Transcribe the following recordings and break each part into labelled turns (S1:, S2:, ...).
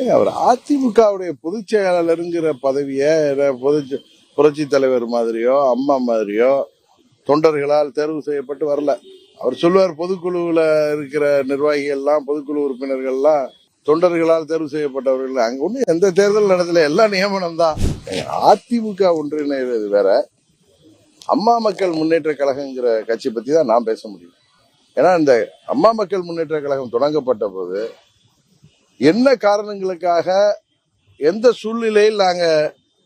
S1: அவர் அதிமுகவுடைய பொதுச் செயலாளருங்கிற பதவியை புரட்சி தலைவர் மாதிரியோ அம்மா மாதிரியோ தொண்டர்களால் தேர்வு செய்யப்பட்டு வரல. அவர் சொல்லுவார், பொதுக்குழுவில் இருக்கிற நிர்வாகிகள்லாம் பொதுக்குழு உறுப்பினர்கள்லாம் தொண்டர்களால் தேர்வு செய்யப்பட்டவர்கள். அங்க ஒண்ணு எந்த தேர்தல் நடத்தல, எல்லாம் நியமனம் தான். அதிமுக ஒன்றிணைவது வேற, அம்மா மக்கள் முன்னேற்ற கழகங்கிற கட்சி பத்தி தான் நான் பேச முடியும். ஏன்னா இந்த அம்மா மக்கள் முன்னேற்ற கழகம் தொடங்கப்பட்ட போது என்ன காரணங்களுக்காக எந்த சூழ்நிலையில் நாங்க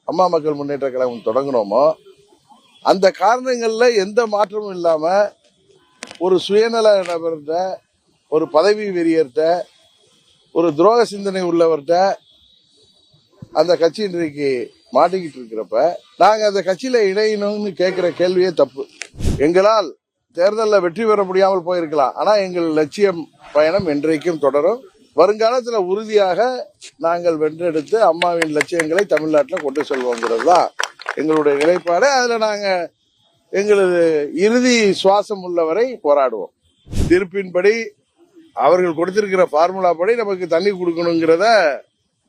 S1: அம்மா மக்கள் முன்னேற்ற கழகம் தொடங்கினோமோ அந்த காரணங்கள்ல எந்த மாற்றமும் இல்லாம ஒரு சுயநல நபர்கிட்ட, ஒரு பதவி வெறியர்கிட்ட, ஒரு துரோக சிந்தனை உள்ளவர்கிட்ட அந்த கட்சி இன்றைக்கு மாட்டிக்கிட்டு இருக்கிறப்ப நாங்க அந்த கட்சியில இணையணும்னு கேட்கிற கேள்வியே தப்பு. எங்களால் தேர்தலில் வெற்றி பெற முடியாமல் போயிருக்கலாம், ஆனா எங்கள் லட்சியம் பயணம் என்றைக்கும் தொடரும். வருங்காலத்துல உறுதியாக நாங்கள் வென்றெடுத்து அம்மாவின் லட்சியங்களை தமிழ்நாட்டில் கொண்டு செல்வோங்கிறது தான் எங்களுடைய நிலைப்பாடு. அதுல நாங்க எங்களது இறுதி சுவாசம் உள்ளவரை போராடுவோம். தீர்ப்பின்படி அவர்கள் கொடுத்திருக்கிற பார்முலா படி நமக்கு தண்ணி கொடுக்கணுங்கிறத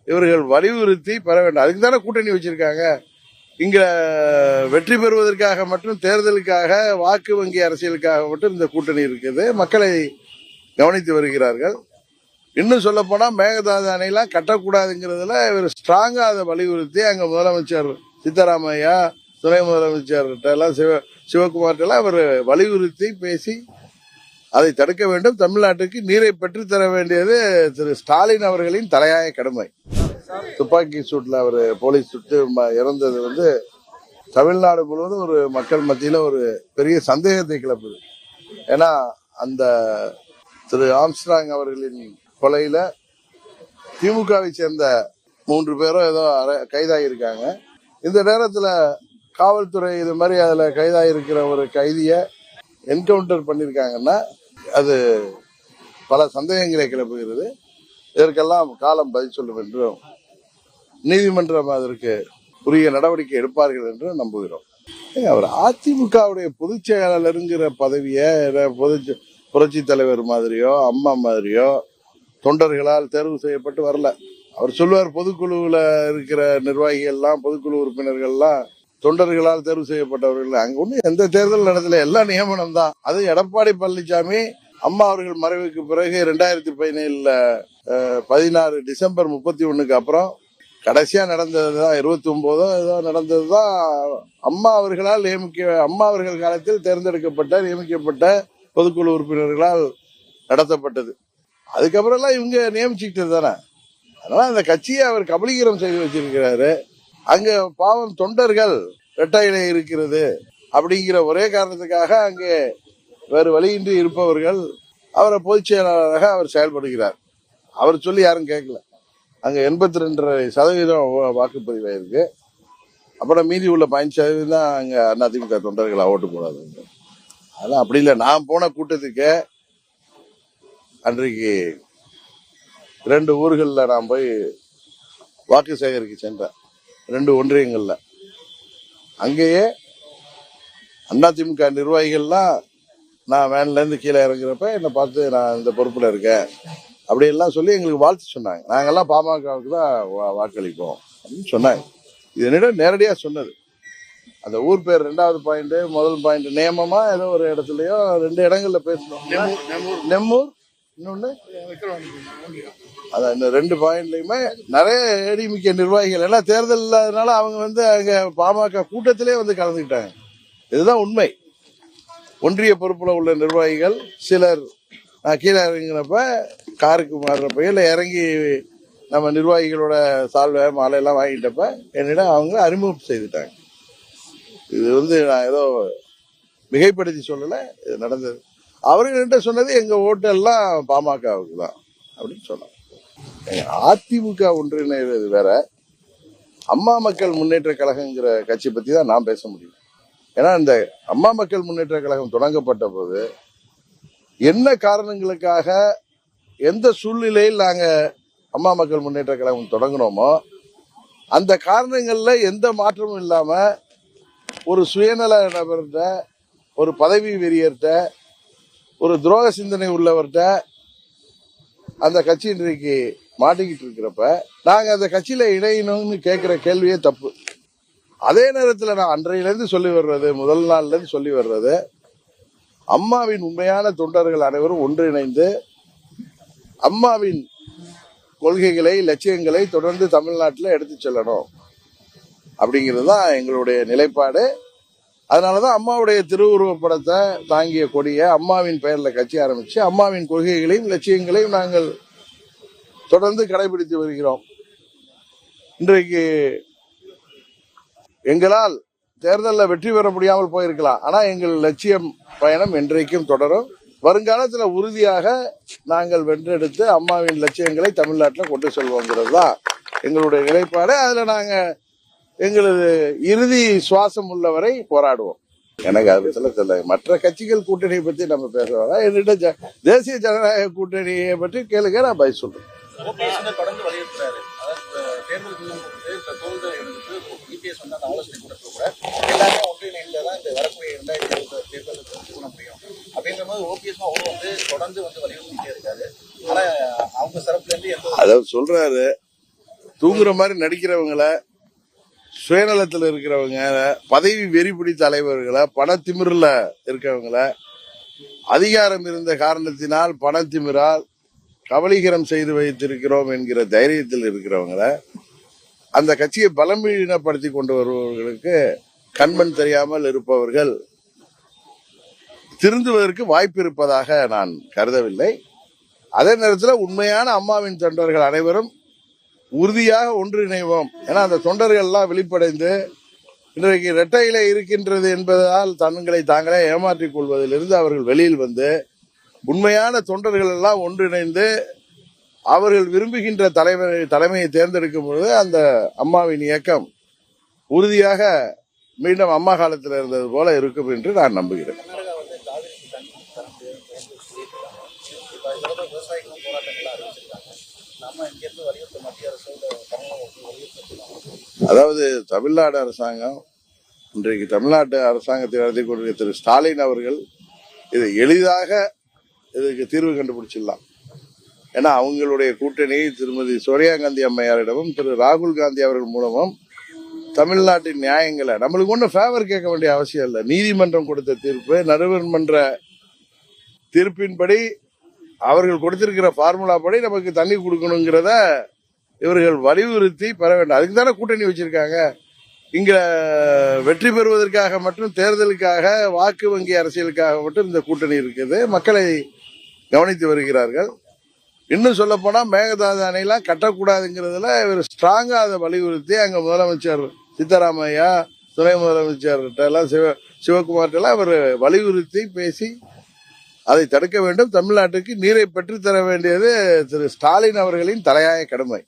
S1: இவர்கள் வலியுறுத்தி பெற வேண்டும். அதுக்கு தானே கூட்டணி வச்சிருக்காங்க. இங்க வெற்றி பெறுவதற்காக மட்டும், தேர்தலுக்காக, வாக்கு வங்கி அரசியலுக்காக மட்டும் இந்த கூட்டணி இருக்குது. மக்களை கவனித்து வருகிறார்கள். இன்னும் சொல்ல போனா மேகதாது அணையெல்லாம் கட்டக்கூடாதுங்கிறதுல இவர் ஸ்ட்ராங்கா அதை வலியுறுத்தி அங்க முதலமைச்சர் சித்தராமையா, துணை முதலமைச்சர் எல்லாம் சிவகுமார்ட்ட எல்லாம் அவர் வலியுறுத்தி பேசி அதை தடுக்க வேண்டும். தமிழ்நாட்டுக்கு நீரை பெற்றுத்தர வேண்டியது திரு ஸ்டாலின் அவர்களின் தலையாய கடமை. துப்பாக்கி சூட்ல அவர் போலீஸ் சுட்டு இறந்தது தமிழ்நாடு முழுவதும் ஒரு மக்கள் மத்தியில ஒரு பெரிய சந்தேகத்தை கிளப்புது. ஏன்னா அந்த திரு ஆம்ஸ்ட்ராங் அவர்களின் கொலையில திமுகவை சேர்ந்த 3 பேரோ ஏதோ கைதாகியிருக்காங்க. இந்த நேரத்துல காவல்துறை இது மாதிரி அதுல கைதாகிருக்கிற ஒரு கைதியை என்கவுண்டர் பண்ணிருக்காங்கன்னா அது பல சந்தேகங்களை கிளப்புகிறது. இதற்கெல்லாம் காலம் பதில் சொல்லும் என்றும் நீதிமன்றம் அதற்கு உரிய நடவடிக்கை எடுப்பார்கள் என்று நம்புகிறோம். அவர் அதிமுகவுடைய பொதுச் செயலாளருங்கிற பதவியை புரட்சி தலைவர் மாதிரியோ அம்மா மாதிரியோ தொண்டர்களால் தேர்வு செய்யப்பட்டு வரல. அவர் சொல்லுவார், பொதுக்குழுவில் இருக்கிற நிர்வாகிகள்லாம் பொதுக்குழு உறுப்பினர்கள்லாம் தொண்டர்களால் தேர்வு செய்யப்பட்டவர்கள். அங்க ஒண்ணு எந்த தேர்தல் நடத்தல, எல்லாம் நியமனம் தான். அது எடப்பாடி பழனிசாமி அம்மா அவர்கள் மறைவுக்கு பிறகு 2017 16 டிசம்பர் 31க்கு அப்புறம் கடைசியா நடந்ததுதான் 29 ஏதோ நடந்ததுதான் அம்மா அவர்களால் அம்மா அவர்கள் காலத்தில் தேர்ந்தெடுக்கப்பட்ட நியமிக்கப்பட்ட பொதுக்குழு உறுப்பினர்களால் நடத்தப்பட்டது. அதுக்கப்புறம் எல்லாம் இவங்க நியமிச்சுக்கிட்டது தானே. அதனால அந்த கட்சியை அவர் கபலீகரம் செய்து வச்சிருக்கிறாரு. அங்க பாவம் தொண்டர்கள் ரெட்டையிலே இருக்கிறது அப்படிங்கிற ஒரே காரணத்துக்காக அங்கே வேறு வழியின்றி இருப்பவர்கள் அவரை பொதுச் செயலாளராக அவர் செயல்படுகிறார். அவர் சொல்லி யாரும் கேட்கல. அங்க 82% வாக்குப்பதிவு ஆயிருக்கு. அப்புறம் மீதி உள்ள 5% தான் அங்க அதிமுக தொண்டர்களா ஓட்டு போடாது. அதெல்லாம் அப்படி இல்லை. நான் போன கூட்டத்துக்கு அன்றைக்கு 2 ஊர்களில் நான் போய் வாக்கு சேகரிக்க சென்றேன். 2 ஒன்றியங்கள்ல. அங்கேயே அதிமுக நிர்வாகிகள்லாம் நான் வேன்ல இருந்து கீழே இறங்குறப்ப என்னை பார்த்து நான் இந்த பொறுப்புல இருக்கேன் அப்படியெல்லாம் சொல்லி எங்களுக்கு வாழ்த்து சொன்னாங்க. நாங்கெல்லாம் பாமகவுக்கு தான் வாக்களிப்போம் அப்படின்னு சொன்னாங்க. இது என்னிடம் நேரடியா சொன்னது. அந்த ஊர் பேர் 2வது பாயிண்ட், முதல் பாயிண்ட் நியமமா ஏதோ ஒரு இடத்துலயோ 2 இடங்கள்ல பேசணும். நெம்மூர், இன்னொன்னு அதான். இந்த 2 பாயிண்ட்லயுமே நிறைய ஏடிஎம்கே நிர்வாகிகள் எல்லாம் தேர்தல் இல்லாதனால அவங்க அங்க பாமக கூட்டத்திலே கலந்துக்கிட்டாங்க. இதுதான் உண்மை. ஒன்றிய பொறுப்புல உள்ள நிர்வாகிகள் சிலர் கீழே இறங்கினப்ப காருக்கு மாறுறப்ப இல்லை இறங்கி நம்ம நிர்வாகிகளோட சால்வை மாலையெல்லாம் வாங்கிட்டப்ப என்னிடம் அவங்க அறிமுகம் செய்துட்டாங்க. இது நான் ஏதோ மிகைப்படுத்தி சொல்லலை, இது நடந்தது. அவர்கள்ட்ட சொன்னது எங்க ஓட்டு எல்லாம் பாமகவுக்கு தான் அப்படின்னு சொன்னாங்க. அதிமுக ஒன்றிணைவது வேற, அம்மா மக்கள் முன்னேற்ற கழகங்கிற கட்சி பத்தி தான் நான் பேச முடியும். ஏன்னா இந்த அம்மா மக்கள் முன்னேற்ற கழகம் தொடங்கப்பட்ட போது என்ன காரணங்களுக்காக எந்த சூழ்நிலையில் நாங்க அம்மா மக்கள் முன்னேற்ற கழகம் தொடங்கினோமோ அந்த காரணங்கள்ல எந்த மாற்றமும் இல்லாம ஒரு சுயநல நபர்கிட்ட, ஒரு பதவி வெறியர்கிட்ட, ஒரு துரோக சிந்தனை உள்ளவர்கிட்ட அந்த கட்சி இன்றைக்கு மாட்டிக்கிட்டு இருக்கிறப்ப நாங்க அந்த கட்சியில இணையணும்னு கேட்கிற கேள்வியே தப்பு. அதே நேரத்தில் நான் அன்றையிலிருந்து சொல்லி வர்றது, முதல் நாள்ல இருந்து சொல்லி வர்றது, அம்மாவின் உண்மையான தொண்டர்கள் அனைவரும் ஒன்றிணைந்து அம்மாவின் கொள்கைகளை, லட்சியங்களை தொடர்ந்து தமிழ்நாட்டில் எடுத்து செல்லணும் அப்படிங்கிறது தான் எங்களுடைய நிலைப்பாடு. அதனாலதான் அம்மாவுடைய திருவுருவப் படத்தை தாங்கிய கொடியை அம்மாவின் பெயர்ல கட்சி ஆரம்பிச்சு அம்மாவின் கொள்கைகளையும் லட்சியங்களையும் நாங்கள் தொடர்ந்து கடைபிடித்து வருகிறோம். இன்றைக்கு எங்களால் தேர்தலில் வெற்றி பெற முடியாமல் போயிருக்கலாம், ஆனா எங்கள் லட்சியம் பயணம் என்றைக்கும் தொடரும். வருங்காலத்தில் உறுதியாக நாங்கள் வென்றெடுத்து அம்மாவின் லட்சியங்களை தமிழ்நாட்டில் கொண்டு செல்வோங்கிறது தான் எங்களுடைய நிலைப்பாடு. அதுல நாங்க எங்களது இறுதி சுவாசம் உள்ளவரை போராடுவோம். எனக்கு அதை சொல்ல மற்ற கட்சிகள் கூட்டணியை பத்தி நம்ம பேசுறோம். என்னிட்ட தேசிய ஜனநாயக கூட்டணியை பற்றி கேளுங்க, நான் பதில் சொல்றேன்.
S2: தொடர்ந்து வலியுறுத்துறாரு. ஆலோசனை கூட்டத்தில் கூட எல்லாமே ஒன்றிணைந்துதான் இந்த வரக்கூடிய 2020 தேர்தலுக்கு முடியும் அப்படின்ற போது ஓபிஎஸ் அவரும் வந்து தொடர்ந்து வந்து வலியுறுத்திட்டே இருக்காரு. ஆனா அவங்க தரப்புல இருந்து
S1: அதாவது சொல்றாரு, தூங்குற மாதிரி நடிக்கிறவங்களை, சுயநலத்தில் இருக்கிறவங்க, பதவி வெறிபிடி தலைவர்களை, பணத்திமிரில் இருக்கிறவங்களை, அதிகாரம் இருந்த காரணத்தினால் பணத்திமிரால் கபலீகரம் செய்து வைத்திருக்கிறோம் என்கிற தைரியத்தில் இருக்கிறவங்களை, அந்த கட்சியை பலமீனப்படுத்தி கொண்டு வருபவர்களுக்கு கண்மண் தெரியாமல் இருப்பவர்கள் திருந்துவதற்கு வாய்ப்பு இருப்பதாக நான் கருதவில்லை. அதே நேரத்தில் உண்மையான அம்மாவின் தொண்டர்கள் அனைவரும் உறுதியாக ஒன்றிணைவோம். ஏன்னா அந்த தொண்டர்கள் எல்லாம் வெளிப்படைந்து இன்றைக்கு இரட்டை இலை இருக்கின்றது என்பதால் தங்களை தாங்களே ஏமாற்றிக் கொள்வதிலிருந்து அவர்கள் வெளியில் வந்து உண்மையான தொண்டர்கள் எல்லாம் ஒன்றிணைந்து அவர்கள் விரும்புகின்ற தலைமையை தேர்ந்தெடுக்கும் பொழுது அந்த அம்மாவின் இயக்கம் உறுதியாக மீண்டும் அம்மா காலத்தில் இருந்தது போல இருக்கும் என்று நான் நம்புகிறேன். அதாவது தமிழ்நாடு அரசாங்கம், இன்றைக்கு தமிழ்நாட்டு அரசாங்கத்தை நடத்தி கொண்டிருக்கிற திரு ஸ்டாலின் அவர்கள் இதை எளிதாக இதுக்கு தீர்வு கண்டுபிடிச்சிடலாம். ஏன்னா அவங்களுடைய கூட்டணி திருமதி சோனியா காந்தி அம்மையாரிடமும் திரு ராகுல் காந்தி அவர்கள் மூலமும் தமிழ்நாட்டின் நியாயங்களை நம்மளுக்கு ஒன்றும் ஃபேவர் கேட்க வேண்டிய அவசியம் இல்லை. நீதிமன்றம் கொடுத்த தீர்ப்பு, நடுவர் மன்ற தீர்ப்பின்படி அவர்கள் கொடுத்திருக்கிற ஃபார்முலா படி நமக்கு தண்ணி கொடுக்கணுங்கிறத இவர்கள் வலியுறுத்தி பெற வேண்டும். அதுக்கு தானே கூட்டணி வச்சிருக்காங்க. இங்க வெற்றி பெறுவதற்காக மட்டும், தேர்தலுக்காக, வாக்கு வங்கி அரசியலுக்காக மட்டும் இந்த கூட்டணி இருக்குது. மக்களை கவனித்து வருகிறார்கள். இன்னும் சொல்ல போனா மேகதாது அணையெல்லாம் கட்டக்கூடாதுங்கிறதுல இவர் ஸ்ட்ராங்கா அதை வலியுறுத்தி அங்க முதலமைச்சர் சித்தராமையா, துணை முதலமைச்சர் சிவகுமார்ட்ட எல்லாம் அவர் வலியுறுத்தி பேசி அதை தடுக்க வேண்டும். தமிழ்நாட்டுக்கு நீரை பெற்றுத்தர வேண்டியது திரு ஸ்டாலின் அவர்களின் தலையாய கடமை.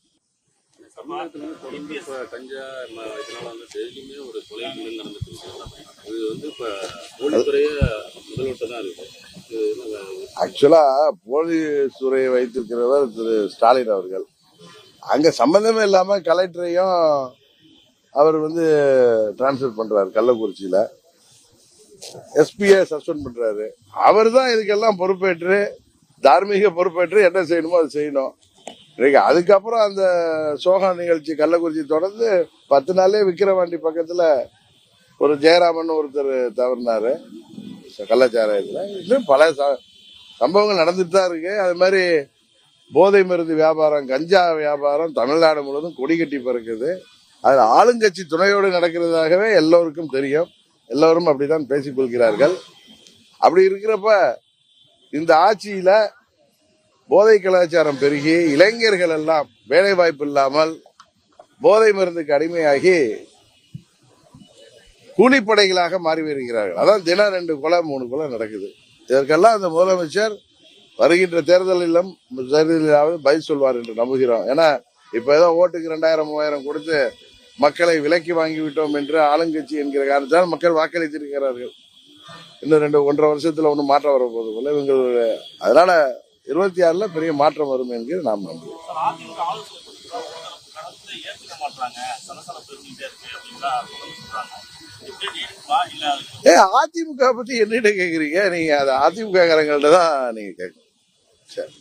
S1: ஆக்சுவலா போலீஸ் துறையை வைத்திருக்கிறவர் திரு ஸ்டாலின் அவர்கள். அங்க சம்பந்தமே இல்லாம கலெக்டரையும் அவர் வந்து டிரான்ஸ்பர் பண்றாரு. கள்ளக்குறிச்சியில எஸ்பியை சஸ்பெண்ட் பண்றாரு. அவர் தான் இதுக்கெல்லாம் பொறுப்பேற்று, தார்மீக பொறுப்பேற்று என்ன செய்யணுமோ அது செய்யணும். அதுக்கப்புறம் அந்த சோகா நிகழ்ச்சி கள்ளக்குறிச்சி தொடர்ந்து 10 நாளே விக்கிரவாண்டி பக்கத்துல ஒரு ஜெயராமன் ஒருத்தர் தவறினாரு கள்ளச்சாராயத்துல. இன்னும் பல சம்பவங்கள் நடந்துட்டு தான் இருக்கு. அது மாதிரி போதை மருந்து வியாபாரம், கஞ்சா வியாபாரம் தமிழ்நாடு முழுவதும் கொடி கட்டி பறக்குது. அது ஆளுங்கட்சி துணையோடு நடக்கிறதாகவே எல்லோருக்கும் தெரியும். எல்லோரும் அப்படித்தான் பேசிக் கொள்கிறார்கள். அப்படி இருக்கிறப்ப இந்த ஆட்சியில போதை கலாச்சாரம் பெருகி இளைஞர்கள் எல்லாம் வேலை வாய்ப்பு இல்லாமல் போதை மருந்துக்கு அடிமையாகி கூலிப்படைகளாக மாறி வருகிறார்கள். அதான் தினம் 2 கொலை 3 கொலை நடக்குது. இதற்கெல்லாம் அந்த முதலமைச்சர் வருகின்ற தேர்தலிலாவது பதில் சொல்வார் என்று நம்புகிறோம். ஏன்னா இப்ப ஏதோ ஓட்டுக்கு 2000 3000 கொடுத்து மக்களை விலக்கி வாங்கிவிட்டோம் என்று ஆளுங்கட்சி என்கிற காரணத்தால் மக்கள் வாக்களித்திருக்கிறார்கள். இன்னும் 1.5 வருஷத்துல ஒன்றும் மாற்றம் வரப்போது போல இவங்களுடைய. அதனால 26ல பெரிய மாற்றம் வரும் என்கிற நாம் நம்புகிறோம். அதிமுக பத்தி என்னிட்ட கேக்குறீங்க? நீங்க அது அதிமுக காரங்கள்ட்ட தான் நீங்க கேட்கணும். சரி.